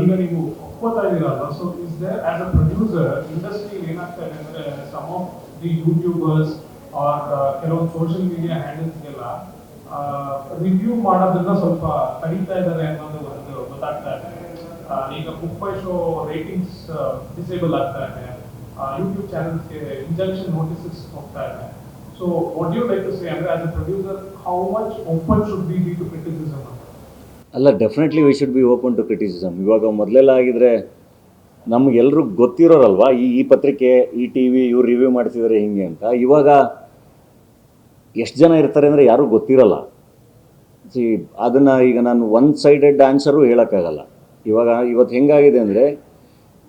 ಈಗ ನೀವು ಒಪ್ಕೋತಾ ಇದ್ದೀರಲ್ವಾ, so is there as a producer industry ಏನಾಗ್ತಾ ಇದೆ ಅಂದ್ರೆ some of the YouTubers are ಕೆಲವೊಂದು ಸೋಷಿಯಲ್ ಮೀಡಿಯಾ ಹ್ಯಾಂಡಲ್ಸ್ಗೆಲ್ಲ ರಿವ್ಯೂ ಮಾಡೋದನ್ನ ಸ್ವಲ್ಪ ತಡೀತಾ ಇದ್ದಾರೆ ಅನ್ನೋದು ಒಂದು ಗೊತ್ತಾಗ್ತಾ ಇದೆ. ಈಗ BookMyShow ratings disable ಆಗ್ತಾ ಇದೆ, ಯೂಟ್ಯೂಬ್ ಚಾನೆಲ್ಸ್ಗೆ ಇಂಜೆಕ್ಷನ್ ನೋಟಿಸಸ್ ಹೋಗ್ತಾ ಇದೆ. So what you like to say ಅಂದ್ರೆ as a producer how much open should be to criticism? ಅಲ್ಲ, definitely we should be open to criticism. ಇವಾಗ ಮೊದಲೆಲ್ಲ ಆಗಿದ್ರೆ ನಮಗೆಲ್ಲರೂ ಗೊತ್ತಿರೋರಲ್ವಾ, ಈ ಪತ್ರಿಕೆ, ಈ ಟಿ ವಿ ಇವ್ರು ರಿವ್ಯೂ ಮಾಡ್ತಿದ್ದಾರೆ ಹಿಂಗೆ ಅಂತ. ಇವಾಗ ಎಷ್ಟು ಜನ ಇರ್ತಾರೆ ಅಂದರೆ ಯಾರೂ ಗೊತ್ತಿರಲ್ಲ. ಸಿ, ಅದನ್ನು ಈಗ ನಾನು ಒನ್ ಸೈಡೆಡ್ ಆನ್ಸರು ಹೇಳೋಕ್ಕಾಗಲ್ಲ. ಇವತ್ತು ಹೆಂಗಾಗಿದೆ ಅಂದರೆ,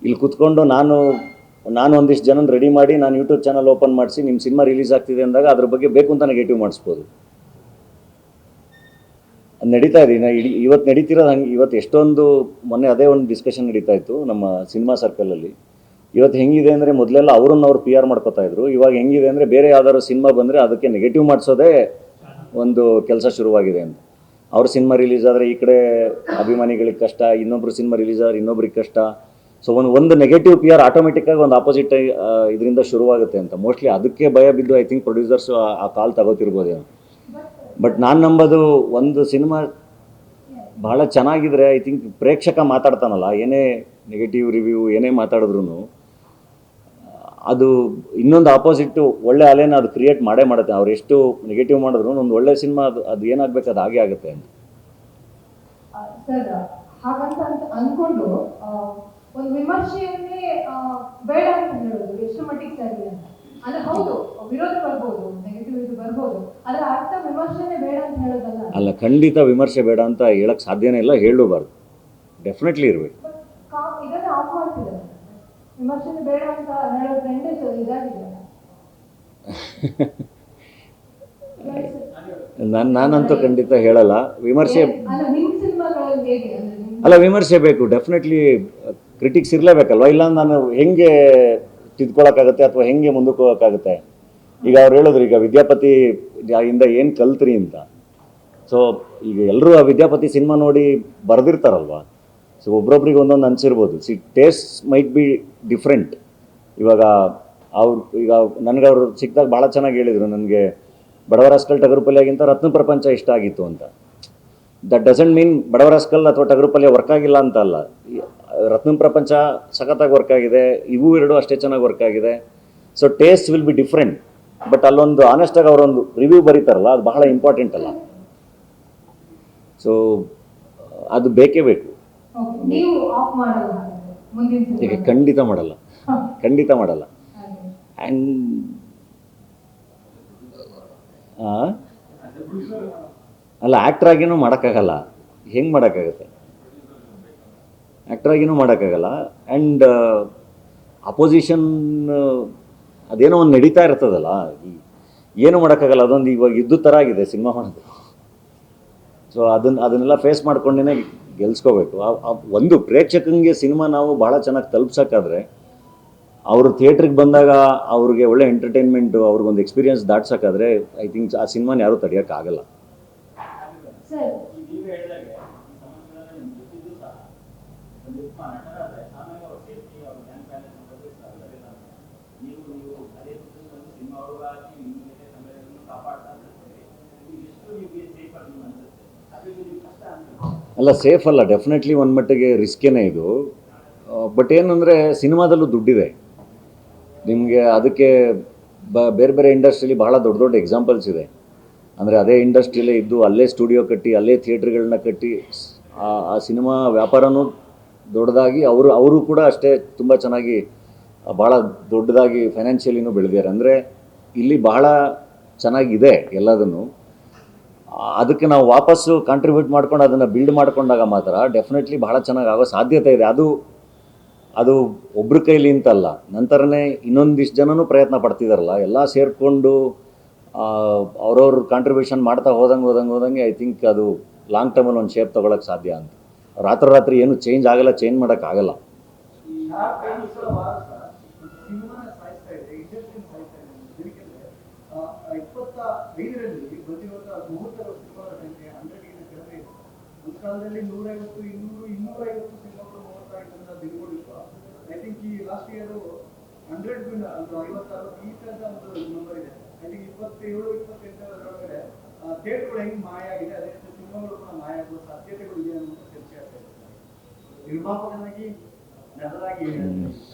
ಇಲ್ಲಿ ಕುತ್ಕೊಂಡು ನಾನು ಒಂದಿಷ್ಟು ಜನನ ರೆಡಿ ಮಾಡಿ ನಾನು ಯೂಟ್ಯೂಬ್ ಚಾನಲ್ ಓಪನ್ ಮಾಡಿಸಿ ನಿಮ್ಮ ಸಿನಿಮಾ ರಿಲೀಸ್ ಆಗ್ತಿದೆ ಅಂದಾಗ ಅದ್ರ ಬಗ್ಗೆ ಬೇಕು ಅಂತ ನೆಗೆಟಿವ್ ಮಾಡಿಸ್ಬೋದು. ಅದು ನಡೀತಾ ಇದೆ. ಇವತ್ತು ನಡೀತಿರೋದು ಹಂಗೆ. ಇವತ್ತು ಎಷ್ಟೊಂದು ಮೊನ್ನೆ ಅದೇ ಒಂದು ಡಿಸ್ಕಷನ್ ನಡೀತಾ ಇತ್ತು ನಮ್ಮ ಸಿನಿಮಾ ಸರ್ಕಲಲ್ಲಿ. ಇವತ್ತು ಹೆಂಗಿದೆ ಅಂದರೆ, ಮೊದಲೆಲ್ಲ ಅವ್ರು ಪಿ ಆರ್ ಮಾಡ್ಕೋತಾ ಇದ್ರು. ಇವಾಗ ಹೆಂಗಿದೆ ಅಂದರೆ, ಬೇರೆ ಯಾವ್ದಾದ್ರು ಸಿನಿಮಾ ಬಂದರೆ ಅದಕ್ಕೆ ನೆಗೆಟಿವ್ ಮಾಡಿಸೋದೇ ಒಂದು ಕೆಲಸ ಶುರುವಾಗಿದೆ ಅಂತ. ಅವ್ರ ಸಿನಿಮಾ ರಿಲೀಸ್ ಆದರೆ ಈ ಕಡೆ ಅಭಿಮಾನಿಗಳಿಗೆ ಕಷ್ಟ, ಇನ್ನೊಬ್ರು ಸಿನಿಮಾ ರಿಲೀಸ್ ಆದರೆ ಇನ್ನೊಬ್ರಿಗೆ ಕಷ್ಟ. ಸೊ ಒಂದು ನೆಗೆಟಿವ್ ಪಿ ಆರ್ ಆಟೋಮೆಟಿಕ್ಕಾಗಿ ಒಂದು ಆಪೋಸಿಟ್ ಇದರಿಂದ ಶುರುವಾಗುತ್ತೆ ಅಂತ. ಮೋಸ್ಟ್ಲಿ ಅದಕ್ಕೆ ಭಯ ಬಿದ್ದು ಐ ಥಿಂಕ್ ಪ್ರೊಡ್ಯೂಸರ್ಸ್ ಆ ಕಾಲ್ ತಗೋತಿರ್ಬೋದೇನೋ. ಬಟ್ ನಾನು ನಂಬೋದು, ಒಂದು ಸಿನಿಮಾ ಭಾಳ ಚೆನ್ನಾಗಿದ್ರೆ ಐ ಥಿಂಕ್ ಪ್ರೇಕ್ಷಕ ಮಾತಾಡ್ತಾನಲ್ಲ, ಏನೇ ನೆಗೆಟಿವ್ ರಿವ್ಯೂ ಏನೇ ಮಾತಾಡಿದ್ರು ಅದು ಇನ್ನೊಂದು ಆಪೋಸಿಟ್ಟು ಒಳ್ಳೆ ಅಲೆನ ಅದು ಕ್ರಿಯೇಟ್ ಮಾಡುತ್ತೆ. ಅವ್ರು ಎಷ್ಟು ನೆಗೆಟಿವ್ ಮಾಡಿದ್ರು ಒಂದು ಒಳ್ಳೆ ಸಿನಿಮಾ ಅದು ಏನಾಗಬೇಕು ಅದು ಹಾಗೆ ಆಗುತ್ತೆ ಅಂತ. ಸರ್, ಹಾಗಂತ ಅಂದ್ಕೊಂಡು ಒಂದು ವಿಮರ್ಶೆಯನ್ನೇ ಬೇಡ ಅಂತ ಹೇಳೋದು ಎಷ್ಟು ಮಟ್ಟಿಗೆ ಸರಿ ಅಂತ. ಅಂದ್ರೆ ಹೌದು, ವಿರೋಧ ಬರ್ಬೋದು, ನೆಗೆಟಿವ್ ಇದು ಬರ್ಬೋದು, ಅದರ ಅರ್ಥ ವಿಮರ್ಶೆನೇ ಬೇಡ ಅಂತ ಹೇಳೋದಲ್ಲ. ಅಲ್ಲ, ಖಂಡಿತ ವಿಮರ್ಶೆ ಬೇಡ ಅಂತ ಹೇಳಕ್ಕೆ ಸಾಧ್ಯನೇ ಇಲ್ಲ, ಹೇಳಬಾರ್ದು. ಡೆಫಿನೆಟ್ಲಿ ಇರಬೇಕು. ಇದನ್ನ ಆಫ್ ಮಾಡ್ತಿದ್ದಾರೆ, ವಿಮರ್ಶೆನೇ ಬೇಡ ಅಂತ ಹೇಳೋ ಟ್ರೆಂಡ್ ಇದಾಗಿದೆ. ನಾನಂತೂ ಖಂಡಿತ ಹೇಳಲ್ಲ ವಿಮರ್ಶೆ. ನಿಮ್ಮ ಸಿನಿಮಾಗಳಲ್ಲಿ ಹೇಗೆ ಅಲ್ಲ, ವಿಮರ್ಶೆ ಬೇಕು, ಡೆಫಿನೆಟ್ಲಿ ಕ್ರಿಟಿಕ್ಸ್ ಇರಲೇಬೇಕಲ್ವ. ಇಲ್ಲ ನಾನು ಹೆಂಗೆ ತಿದ್ಕೊಳ್ಳೋಕ್ಕಾಗುತ್ತೆ ಅಥವಾ ಹೆಂಗೆ ಮುಂದಕ್ಕೆ ಹೋಗೋಕ್ಕಾಗುತ್ತೆ? ಈಗ ಅವ್ರು ಹೇಳಿದ್ರು, ಈಗ ವಿದ್ಯಾಪತಿ ಇಂದ ಏನು ಕಲ್ತ್ರಿ ಅಂತ. ಸೊ ಈಗ ಎಲ್ಲರೂ ಆ ವಿದ್ಯಾಪತಿ ಸಿನಿಮಾ ನೋಡಿ ಬರೆದಿರ್ತಾರಲ್ವ. ಸೊ ಒಬ್ರೊಬ್ರಿಗೆ ಒಂದೊಂದು ಅನಿಸಿರ್ಬೋದು. Taste might be different. ಈಗ ನನಗೆ ಅವರು ಸಿಕ್ಕಿದಾಗ ಭಾಳ ಚೆನ್ನಾಗಿ ಹೇಳಿದರು, ನನಗೆ ಬಡವರಾಸ್ಕಲ್ ಟಗರುಪಲ್ಯಗಿಂತ ರತ್ನ ಪ್ರಪಂಚ ಇಷ್ಟ ಆಗಿತ್ತು ಅಂತ. ದಟ್ ಡಸಂಟ್ ಮೀನ್ ಬಡವರಾಸ್ಕಲ್ ಅಥವಾ ಟಗರುಪಲ್ಯ ವರ್ಕ್ ಆಗಿಲ್ಲ ಅಂತ ಅಲ್ಲ. ರತ್ನ ಪ್ರಪಂಚ ಸಖತ್ತಾಗಿ ವರ್ಕ್ ಆಗಿದೆ, ಇವು ಎರಡು ಅಷ್ಟೇ ಚೆನ್ನಾಗಿ ವರ್ಕ್ ಆಗಿದೆ. So taste will be different. But ಅಲ್ಲೊಂದು ಆನೆಸ್ಟಾಗಿ ಅವರೊಂದು ರಿವ್ಯೂ ಬರೀತಾರಲ್ಲ, ಅದು ಬಹಳ ಇಂಪಾರ್ಟೆಂಟ್ ಅಲ್ಲ. ಸೊ ಅದು ಬೇಕೇ ಬೇಕು. ಈಗ ಖಂಡಿತ ಮಾಡಲ್ಲ, ಖಂಡಿತ ಮಾಡಲ್ಲ. ಆ್ಯಂಡ್ ಅಲ್ಲ, ಆ್ಯಕ್ಟ್ರಾಗಿನೂ ಮಾಡೋಕ್ಕಾಗಲ್ಲ. ಹೆಂಗೆ ಮಾಡೋಕ್ಕಾಗುತ್ತೆ? ಆ್ಯಕ್ಟ್ರಾಗಿನೂ ಮಾಡೋಕ್ಕಾಗಲ್ಲ. ಆ್ಯಂಡ್ ಅಪೋಸಿಷನ್ ಅದೇನೋ ಒಂದು ನಡೀತಾ ಇರ್ತದಲ್ಲ, ಏನೂ ಮಾಡೋಕ್ಕಾಗಲ್ಲ. ಅದೊಂದು ಇವಾಗ ಯುದ್ಧ ಥರ ಆಗಿದೆ ಸಿನಿಮಾ ಮಾಡೋದು. ಸೊ ಅದನ್ನೆಲ್ಲ ಫೇಸ್ ಮಾಡ್ಕೊಂಡೇ ಗೆಲ್ಸ್ಕೋಬೇಕು. ಒಂದು ಪ್ರೇಕ್ಷಕನಿಗೆ ಸಿನಿಮಾ ನಾವು ಭಾಳ ಚೆನ್ನಾಗಿ ತಲುಪ್ಸೋಕ್ಕಾದ್ರೆ, ಅವರು ಥಿಯೇಟ್ರಿಗೆ ಬಂದಾಗ ಅವ್ರಿಗೆ ಒಳ್ಳೆ ಎಂಟರ್ಟೈನ್ಮೆಂಟು, ಅವ್ರಿಗೊಂದು ಎಕ್ಸ್ಪೀರಿಯನ್ಸ್ ದಾಟ್ಸೋಕ್ಕಾದ್ರೆ ಐ ಥಿಂಕ್ ಆ ಸಿನಿಮಾನ ಯಾರೂ ತಡೆಯೋಕ್ಕಾಗಲ್ಲ. ಅಲ್ಲ, ಸೇಫ್ ಅಲ್ಲ, ಡೆಫಿನೆಟ್ಲಿ ಒಂದು ಮಟ್ಟಿಗೆ ರಿಸ್ಕೇನೆ ಇದು. ಬಟ್ ಏನಂದರೆ, ಸಿನಿಮಾದಲ್ಲೂ ದುಡ್ಡಿದೆ ನಿಮಗೆ. ಅದಕ್ಕೆ ಬೇರೆ ಬೇರೆ ಇಂಡಸ್ಟ್ರಿಲಿ ಬಹಳ ದೊಡ್ಡ ದೊಡ್ಡ ಎಕ್ಸಾಂಪಲ್ಸ್ ಇದೆ. ಅಂದರೆ ಅದೇ ಇಂಡಸ್ಟ್ರಿಯಲ್ಲೇ ಇದ್ದು ಅಲ್ಲೇ ಸ್ಟುಡಿಯೋ ಕಟ್ಟಿ ಅಲ್ಲೇ ಥಿಯೇಟ್ರ್ಗಳನ್ನ ಕಟ್ಟಿ ಆ ಸಿನಿಮಾ ವ್ಯಾಪಾರನೂ ದೊಡ್ಡದಾಗಿ ಅವರು ಕೂಡ ಅಷ್ಟೇ ತುಂಬ ಚೆನ್ನಾಗಿ ಭಾಳ ದೊಡ್ಡದಾಗಿ ಫೈನಾನ್ಷಿಯಲಿನೂ ಬೆಳೆದಿದ್ದಾರೆ. ಅಂದರೆ ಇಲ್ಲಿ ಬಹಳ ಚೆನ್ನಾಗಿದೆ ಎಲ್ಲದನ್ನು. ಅದಕ್ಕೆ ನಾವು ವಾಪಸ್ಸು ಕಾಂಟ್ರಿಬ್ಯೂಟ್ ಮಾಡ್ಕೊಂಡು ಅದನ್ನು ಬಿಲ್ಡ್ ಮಾಡ್ಕೊಂಡಾಗ ಮಾತ್ರ ಡೆಫಿನೆಟ್ಲಿ ಭಾಳ ಚೆನ್ನಾಗಿ ಆಗೋ ಸಾಧ್ಯತೆ ಇದೆ. ಅದು ಒಬ್ಬರ ಕೈಲಿ ಅಂತಲ್ಲ, ನಂತರನೇ ಇನ್ನೊಂದಿಷ್ಟು ಜನನೂ ಪ್ರಯತ್ನ ಪಡ್ತಿದ್ದಾರಲ್ಲ, ಎಲ್ಲ ಸೇರಿಕೊಂಡು ಅವ್ರವ್ರ ಕಾಂಟ್ರಿಬ್ಯೂಷನ್ ಮಾಡ್ತಾ ಹೋದಂಗೆ ಐ ಥಿಂಕ್ ಅದು ಲಾಂಗ್ ಟರ್ಮಲ್ಲಿ ಒಂದು ಶೇಪ್ ತೊಗೊಳಕ್ಕೆ ಸಾಧ್ಯ ಅಂತ. ರಾತ್ರಿ ಏನು ಚೇಂಜ್ ಆಗಲ್ಲ, ಚೇಂಜ್ ಮಾಡೋಕ್ಕಾಗಲ್ಲ. ಕಾಲದಲ್ಲಿ 150, 200, 250 ಸಿನಿಮಾಗಳು ಭಾರತೀಯರು 100 ಬಿನ್ ಅಂದ್ರೆ 56 ಈ ತರದ ಒಂದು ನಂಬರ್ ಇದೆ. ಐ ಥಿಂಕ್ 27-28 ಥಿಯೇಟರ್ಗಳು ಹೆಂಗ್ ಮಾಯ ಆಗಿದೆ, ಅದೇ ರೀತಿ ಸಿನಿಮಾಗಳು ಕೂಡ ಮಾಯ ಆಗುವ ಸಾಧ್ಯತೆಗಳು ಇದೆ ಅನ್ನೋ ಚರ್ಚೆ ಆಗ್ತಾ ಇದೆ. ನಿರ್ಮಾಪಕನಾಗಿ ನಟರಾಗಿ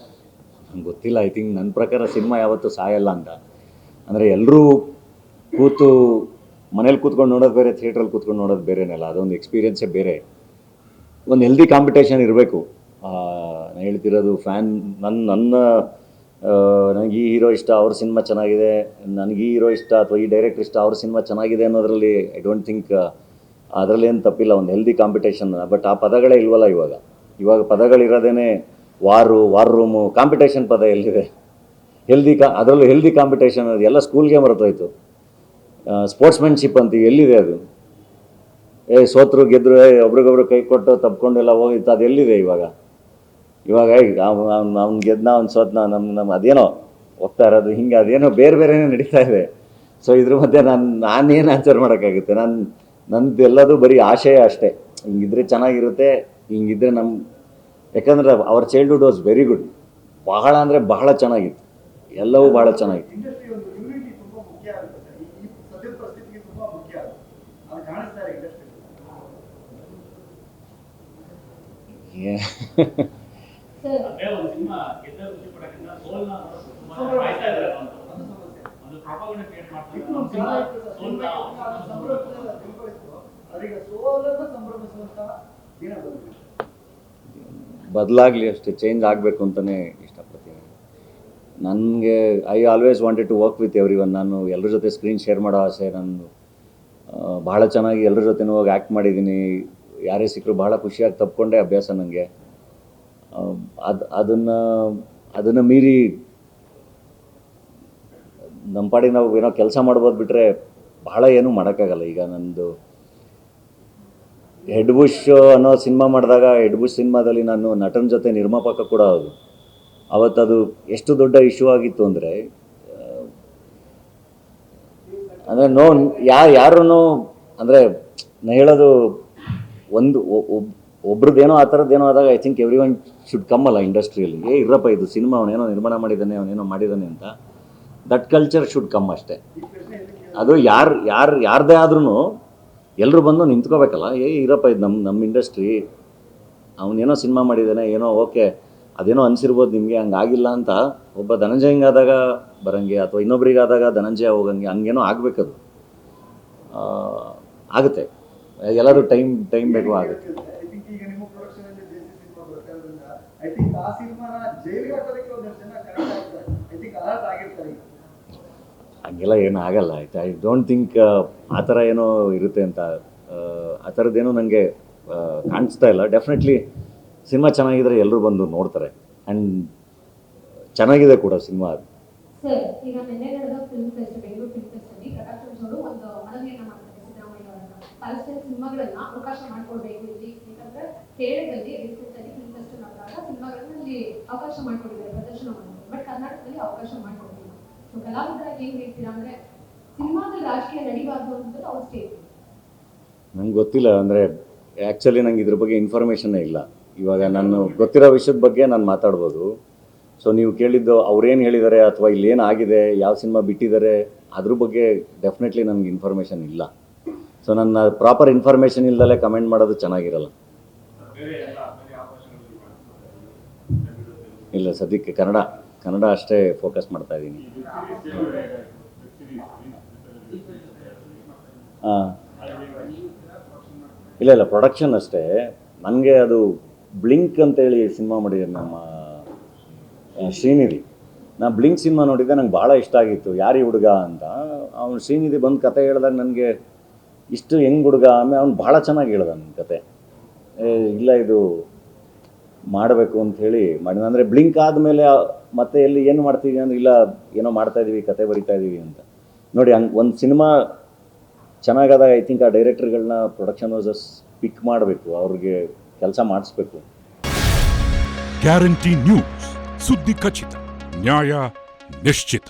ನಂಗೆ ಗೊತ್ತಿಲ್ಲ. ಐ ಥಿಂಕ್ ನನ್ನ ಪ್ರಕಾರ ಸಿನಿಮಾ ಯಾವತ್ತೂ ಸಾಯಲ್ಲ ಅಂತ. ಅಂದರೆ ಎಲ್ಲರೂ ಕೂತು ಮನೇಲಿ ಕೂತ್ಕೊಂಡು ನೋಡೋದು ಬೇರೆ, ಥಿಯೇಟ್ರಲ್ಲಿ ಕೂತ್ಕೊಂಡು ನೋಡೋದು ಬೇರೆನಲ್ಲ. ಅದೊಂದು ಎಕ್ಸ್ಪೀರಿಯೆನ್ಸೇ ಬೇರೆ. ಒಂದು ಹೆಲ್ದಿ ಕಾಂಪಿಟೇಷನ್ ಇರಬೇಕು. ನಾನು ಹೇಳ್ತಿರೋದು ನನ್ನ ನನಗೆ ಈ ಹೀರೋ ಇಷ್ಟ, ಅವ್ರ ಸಿನಿಮಾ ಚೆನ್ನಾಗಿದೆ, ನನಗೆ ಈ ಹೀರೋ ಇಷ್ಟ ಅಥವಾ ಈ ಡೈರೆಕ್ಟರ್ ಇಷ್ಟ, ಅವ್ರ ಸಿನಿಮಾ ಚೆನ್ನಾಗಿದೆ ಅನ್ನೋದ್ರಲ್ಲಿ ಐ ಡೋಂಟ್ ಥಿಂಕ್ ಅದರಲ್ಲಿ ಏನು ತಪ್ಪಿಲ್ಲ. ಒಂದು ಹೆಲ್ದಿ ಕಾಂಪಿಟೇಷನ್. ಬಟ್ ಆ ಪದಗಳೇ ಇಲ್ವಲ್ಲ ಇವಾಗ ಪದಗಳಿರೋದೇ ವಾರ್ ರೂಮು, ಕಾಂಪಿಟೇಷನ್ ಪದ ಎಲ್ಲಿದೆ? ಅದರಲ್ಲೂ ಹೆಲ್ದಿ ಕಾಂಪಿಟೇಷನ್ ಅದು ಎಲ್ಲ ಸ್ಕೂಲ್ಗೆ ಮರೆತೋಯ್ತು. ಸ್ಪೋರ್ಟ್ಸ್ಮನ್ಶಿಪ್ ಅಂತೀವಿ, ಎಲ್ಲಿದೆ ಅದು? ಸೋತರು ಗೆದ್ರು ಒಬ್ರಿಗೊಬ್ರು ಕೈ ಕೊಟ್ಟು ತಪ್ಕೊಂಡೆಲ್ಲ ಹೋಗಿತ್ತು, ಅದು ಎಲ್ಲಿದೆ ಇವಾಗ ಅವ್ನು ಗೆದ್ನ ಅವ್ನು ಸೋತ್ನ ನಮ್ಮ ಅದೇನೋ ಹೋಗ್ತಾ ಇರೋದು ಹಿಂಗೆ, ಅದೇನೋ ಬೇರೆನೇ ನಡೀತಾ ಇದೆ. ಸೊ ಇದ್ರ ಮಧ್ಯೆ ನಾನೇನು ಆನ್ಸರ್ ಮಾಡೋಕ್ಕಾಗುತ್ತೆ? ನಂದು ಎಲ್ಲದು ಬರೀ ಆಶಯ ಅಷ್ಟೇ. ಹಿಂಗಿದ್ರೆ ಚೆನ್ನಾಗಿರುತ್ತೆ, ಹಿಂಗಿದ್ರೆ ಯಾಕಂದ್ರೆ our childhood was very good. ಬಹಳ ಅಂದರೆ ಬಹಳ ಚೆನ್ನಾಗಿತ್ತು, ಎಲ್ಲವೂ ಬಹಳ ಚೆನ್ನಾಗಿತ್ತು. ಇಂಡಸ್ಟ್ರಿ ಒಂದು ಯೂನಿಟಿ ತುಂಬಾ ಮುಖ್ಯ ಆಗುತ್ತೆ ಸರ್. ಈ ಸದ್ಯದ ಪರಿಸ್ಥಿತಿಗೆ ತುಂಬಾ ಮುಖ್ಯ ಆಗುತ್ತೆ. ಅದು ಕಾಣಿಸ್ತಾ ಇದೆ ಇಂಡಸ್ಟ್ರಿ. ಸರ್ ಅಂದ್ರೆ ಒಂದು ಸಿನಿಮಾ ಗೆದ್ದ ಖುಷಿ ಪಡೋಕ್ಕಿಂತ ಸೋಲ್ನ ತುಂಬಾ ಕಾಯ್ತಾ ಇದ್ದಾರೆ ಅಂತ ಅದು ಸಮಸ್ಯೆ. ಒಂದು ಪ್ರಾಪಗಂಡ ಕ್ರಿಯೇಟ್ ಮಾಡ್ತಾರೆ. ಇದು ನಮ್ಮ ಸಿನಿಮಾ ಸಂಭ್ರಮದಿಂದ ತಿಳ್ಕೊಳಿಸ್ತು. ಅದೀಗ ಸೋಲನ್ನು ಸಂಭ್ರಮಿಸುವಂತಹ ದಿನ ಬಂದಿದೆ. ಬದಲಾಗಲಿ ಅಷ್ಟೇ, ಚೇಂಜ್ ಆಗಬೇಕು ಅಂತಲೇ ಇಷ್ಟಪಡ್ತೀನಿ. ನನಗೆ I always wanted to work with everyone. ನಾನು ಎಲ್ಲರ ಜೊತೆ ಸ್ಕ್ರೀನ್ ಶೇರ್ ಮಾಡೋ ಆಸೆ. ನಾನು ಭಾಳ ಚೆನ್ನಾಗಿ ಎಲ್ಲರ ಜೊತೆನೂ ಹೋಗಿ ಆ್ಯಕ್ಟ್ ಮಾಡಿದ್ದೀನಿ. ಯಾರೇ ಸಿಕ್ಕರು ಭಾಳ ಖುಷಿಯಾಗಿ ತಪ್ಕೊಂಡೆ ಅಭ್ಯಾಸ ನನಗೆ. ಅದನ್ನು ಮೀರಿ ನಮ್ಮ ಪಾಡಿಗೆ ನಾವು ಏನೋ ಕೆಲಸ ಮಾಡ್ಬೋದು ಬಿಟ್ಟರೆ ಭಾಳ ಏನೂ ಮಾಡೋಕ್ಕಾಗಲ್ಲ. ಈಗ ನಂದು ಹೆಡ್ ಬುಷ್ ಅನ್ನೋ ಸಿನಿಮಾ ಮಾಡಿದಾಗ, ಹೆಡ್ ಬುಷ್ ಸಿನಿಮಾದಲ್ಲಿ ನಾನು ನಟನ ಜೊತೆ ನಿರ್ಮಾಪಕ ಕೂಡ ಹೌದು. ಅವತ್ತದು ಎಷ್ಟು ದೊಡ್ಡ ಇಶ್ಯೂ ಆಗಿತ್ತು ಅಂದರೆ ಯಾರೂ ಅಂದರೆ ನಾನು ಹೇಳೋದು ಒಬ್ರದ್ದೇನೋ ಆ ಥರದ್ದೇನೋ ಆದಾಗ I think every one should come ಅಲ್ಲ ಇಂಡಸ್ಟ್ರಿಯಲ್ಲಿ. ಇರಪ್ಪ ಇದು ಸಿನಿಮಾ, ಅವನೇನೋ ನಿರ್ಮಾಣ ಮಾಡಿದ್ದಾನೆ, ಅವನೇನೋ ಮಾಡಿದ್ದಾನೆ ಅಂತ. ದಟ್ ಕಲ್ಚರ್ ಶುಡ್ ಕಮ್ ಅಷ್ಟೇ. ಅದು ಯಾರದೇ ಆದ್ರೂ ಎಲ್ಲರೂ ಬಂದು ನಿಂತ್ಕೋಬೇಕಲ್ಲ. ಇರಪ್ಪ ಇದು ನಮ್ಮ ಇಂಡಸ್ಟ್ರಿ, ಅವನೇನೋ ಸಿನಿಮಾ ಮಾಡಿದ್ದಾನೆ, ಏನೋ ಓಕೆ ಅದೇನೋ ಅನಿಸಿರ್ಬೋದು ನಿಮಗೆ, ಹಂಗಾಗಿಲ್ಲ ಅಂತ. ಒಬ್ಬ ಧನಂಜಯ ಹಿಂಗಾದಾಗ ಬರೋಂಗೆ ಅಥವಾ ಇನ್ನೊಬ್ರಿಗಾದಾಗ ಧನಂಜಯ ಹೋಗಂಗೆ, ಹಂಗೇನೋ ಆಗಬೇಕದು. ಆಗುತ್ತೆ, ಎಲ್ಲರೂ ಟೈಮ್ ಬೇಕು, ಆಗುತ್ತೆ. ಐ ಥಿಂಕ್ ಈಗ ನಿಮ್ಮ ಪ್ರೊಡಕ್ಷನ್ ಅಲ್ಲಿ ದೇಸಿ ಸಿನಿಮಾ ಬರ್ತಾ ಇರೋದ್ರಿಂದ ಐ ಥಿಂಕ್ ಆ ಸಿನಿಮಾನ ಜೈಲಿಗೆ ಹಾಕೋದಕ್ಕೆ ಒಂದಷ್ಟು ಜನ ಕರೆಕ್ಟ್ ಆಗ್ತಾರೆ. ಐ ಥಿಂಕ್ ಅಲರ್ಟ್ ಆಗಿರ್ತಾರೆ. ಹಂಗೆಲ್ಲ ಏನೂ ಆಗಲ್ಲ. ಆಯ್ತು, ಐ ಡೋಂಟ್ ಥಿಂಕ್ ಆ ಥರ ಏನೋ ಇರುತ್ತೆ ಅಂತ. ಆ ಥರದ್ದೇನೋ ನನಗೆ ಕಾಣಿಸ್ತಾ ಇಲ್ಲ. ಡೆಫಿನೆಟ್ಲಿ ಸಿನಿಮಾ ಚೆನ್ನಾಗಿದ್ರೆ ಎಲ್ಲರೂ ಬಂದು ನೋಡ್ತಾರೆ. ಆ್ಯಂಡ್ ಚೆನ್ನಾಗಿದೆ ಕೂಡ ಸಿನಿಮಾ. ಅದು ಸರ್, ಈಗ ನಿನ್ನೆ ನಡೆದ film fest, Bengaluru film fest ಅಲ್ಲಿ ಪ್ರಕಾಶ್ ರಾಜ್ ಅವರು ಒಂದು ಮನವಿಯನ್ನ ಮಾಡ್ತಾರೆ ಸಿದ್ದರಾಮಯ್ಯ ಅವರನ್ನ. ಪ್ಯಾಲೆಸ್ಟೈನ್ ಸಿನಿಮಾಗಳನ್ನ ಅವಕಾಶ ಮಾಡ್ಕೊಡ್ಬೇಕು ಇಲ್ಲಿ, ಯಾಕಂದ್ರೆ ಕೇರಳದಲ್ಲಿ ರೀಸೆಂಟಾಗಿ ಫಿಲ್ಮ್ ಫೆಸ್ಟ್ ನಡೆದಾಗ ಸಿನಿಮಾಗಳನ್ನ ಇಲ್ಲಿ ಅವಕಾಶ ಮಾಡ್ಕೊಟ್ಟಿದ್ದಾರೆ ಪ್ರದರ್ಶನ ಮಾಡೋದು. ಬಟ್ ಕರ್ನಾಟಕದಲ್ಲಿ ಅವಕಾಶ ಮಾಡ್ಕೊಡ್ತಿಲ್ಲ. ಸೊ ಕಲಾವಿದರಾಗಿ ಏನ್ ಹೇಳ್ತೀರಾ ಅಂದ್ರೆ ಸಿನಿಮಾದಲ್ಲಿ ರಾಜಕೀಯ ನಡಿಬಾರ್ದು ಅನ್ನೋದು ಅವ್ರ ಸ್ಟೇಟ್. ನಂಗೆ ಗೊತ್ತಿಲ್ಲ. ಅಂದರೆ ಆ್ಯಕ್ಚುಲಿ ನಂಗೆ ಇದ್ರ ಬಗ್ಗೆ ಇನ್ಫಾರ್ಮೇಷನ್ನೇ ಇಲ್ಲ. ಇವಾಗ ನಾನು ಗೊತ್ತಿರೋ ವಿಷಯದ ಬಗ್ಗೆ ನಾನು ಮಾತಾಡ್ಬೋದು. ಸೊ ನೀವು ಕೇಳಿದ್ದು ಅವ್ರೇನು ಹೇಳಿದ್ದಾರೆ ಅಥವಾ ಇಲ್ಲೇನು ಆಗಿದೆ, ಯಾವ ಸಿನಿಮಾ ಬಿಟ್ಟಿದ್ದಾರೆ, ಅದ್ರ ಬಗ್ಗೆ ಡೆಫಿನೆಟ್ಲಿ ನನಗೆ ಇನ್ಫಾರ್ಮೇಷನ್ ಇಲ್ಲ. ಸೊ ನನ್ನ ಪ್ರಾಪರ್ ಇನ್ಫಾರ್ಮೇಷನ್ ಇಲ್ದಲೇ ಕಮೆಂಟ್ ಮಾಡೋದು ಚೆನ್ನಾಗಿರಲ್ಲ. ಇಲ್ಲ, ಸದ್ಯಕ್ಕೆ ಕನ್ನಡ ಅಷ್ಟೇ ಫೋಕಸ್ ಮಾಡ್ತಾ ಇದ್ದೀನಿ. ಹಾಂ, ಇಲ್ಲ ಪ್ರೊಡಕ್ಷನ್ ಅಷ್ಟೇ. ನನಗೆ ಅದು ಬ್ಲಿಂಕ್ ಅಂತೇಳಿ ಸಿನಿಮಾ ಮಾಡಿದ್ದಾರೆ ನಮ್ಮ ಶ್ರೀನಿಧಿ. ನಾನು ಬ್ಲಿಂಕ್ ಸಿನಿಮಾ ನೋಡಿದ್ದೆ, ನಂಗೆ ಭಾಳ ಇಷ್ಟ ಆಗಿತ್ತು. ಯಾರು ಈ ಹುಡುಗ ಅಂತ. ಅವ್ನು ಶ್ರೀನಿಧಿ ಬಂದು ಕತೆ ಹೇಳಿದಾಗ ನನಗೆ ಇಷ್ಟು ಹೆಂಗೆ ಹುಡುಗ, ಆಮೇಲೆ ಅವ್ನು ಭಾಳ ಚೆನ್ನಾಗಿ ಹೇಳ್ದ ನನ್ನ ಕತೆ. ಇಲ್ಲ ಇದು ಮಾಡಬೇಕು ಅಂಥೇಳಿ ಮಾಡಿದ. ಅಂದರೆ ಬ್ಲಿಂಕ್ ಆದಮೇಲೆ ಮತ್ತೆ ಎಲ್ಲಿ ಏನು ಮಾಡ್ತೀವಿ ಅಂದರೆ, ಇಲ್ಲ ಏನೋ ಮಾಡ್ತಾಯಿದ್ದೀವಿ, ಕತೆ ಬರಿತಾ ಇದ್ದೀವಿ ಅಂತ. ನೋಡಿ, ಹಂಗೆ ಒಂದು ಸಿನಿಮಾ ಚೆನ್ನಾಗಾದಾಗ ಐ ಥಿಂಕ್ ಆ ಡೈರೆಕ್ಟರ್ಗಳನ್ನ ಪ್ರೊಡಕ್ಷನ್ ಹೌಸಸ್ ಪಿಕ್ ಮಾಡಬೇಕು, ಅವ್ರಿಗೆ ಕೆಲಸ ಮಾಡಿಸ್ಬೇಕು. ಗ್ಯಾರಂಟಿ ನ್ಯೂಸ್, ಸುದ್ದಿ ಖಚಿತ, ನ್ಯಾಯ ನಿಶ್ಚಿತ.